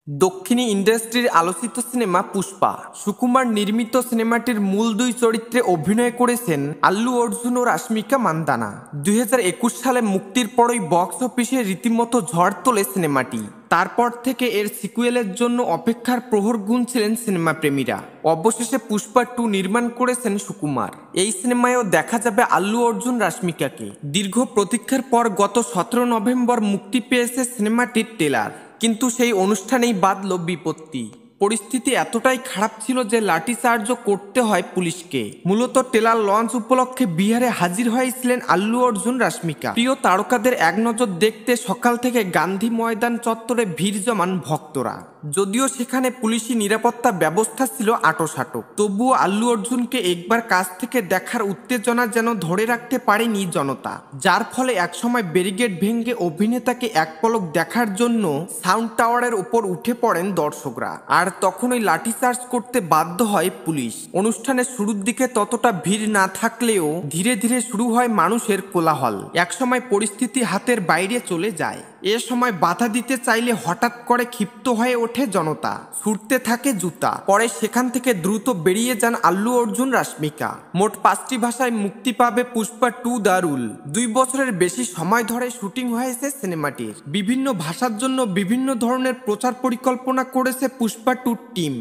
দক্ষিণী ইন্ডাস্ট্রির আলোচিত সিনেমা পুষ্পা। সুকুমার নির্মিত সিনেমাটির মূল দুই চরিত্রে অভিনয় করেছেন আল্লু অর্জুন ও রাশমিকা মান্দানা। 2021 সালে মুক্তির পরই বক্স অফিসে রীতিমতো ঝড় তোলে সিনেমাটি। তারপর থেকে এর সিকুয়েলের জন্য অপেক্ষার প্রহর গুনছিলেন সিনেমা প্রেমীরা। অবশেষে পুষ্পা 2 নির্মাণ করেছেন সুকুমার। এই সিনেমায়ও দেখা যাবে আল্লু অর্জুন রাশমিকাকে। দীর্ঘ প্রতীক্ষার পর গত 17 নভেম্বর মুক্তি পেয়েছে সিনেমাটির ট্রেলার। কিন্তু সেই অনুষ্ঠানেই বাধল বিপত্তি। পরিস্থিতি এতটাই খারাপ ছিল যে লাঠিচার্জও করতে হয় পুলিশকে। মূলত ট্রেলার লঞ্চ উপলক্ষে বিহারে হাজির হয়েছিলেন আল্লু অর্জুন রাশমিকা। প্রিয় তারকাদের এক নজর দেখতে সকাল থেকে গান্ধী ময়দান চত্বরে ভিড় জমান ভক্তরা। যদিও সেখানে পুলিশি নিরাপত্তা ব্যবস্থা ছিল আঁটোসাঁটো, তবুও আল্লু অর্জুনকে একবার কাছ থেকে দেখার উত্তেজনা যেন ধরে রাখতে পারেনি জনতা, যার ফলে একসময় ব্যারিকেড ভেঙে অভিনেতাকে এক পলক দেখার জন্য সাউন্ড টাওয়ারের উপর উঠে পড়েন দর্শকরা। আর তখনই লাঠিচার্জ করতে বাধ্য হয় পুলিশ। অনুষ্ঠানের শুরুর দিকে ততটা ভিড় না থাকলেও ধীরে ধীরে শুরু হয় মানুষের কোলাহল। একসময় পরিস্থিতি হাতের বাইরে চলে যায়। এ সময় বাধা দিতে চাইলে হঠাৎ করে ক্ষিপ্ত হয়ে ওঠে জনতা, ছুটতে থাকে জুতা। পরে সেখান থেকে দ্রুত বেরিয়ে যান আল্লু অর্জুন রাশমিকা। মোট 5টি ভাষায় মুক্তি পাবে পুষ্পা 2 দ্য রুল। 2 বছরের বেশি সময় ধরে শুটিং হয়েছে সিনেমাটির। বিভিন্ন ভাষার জন্য বিভিন্ন ধরনের প্রচার পরিকল্পনা করেছে পুষ্পা 2 টিম।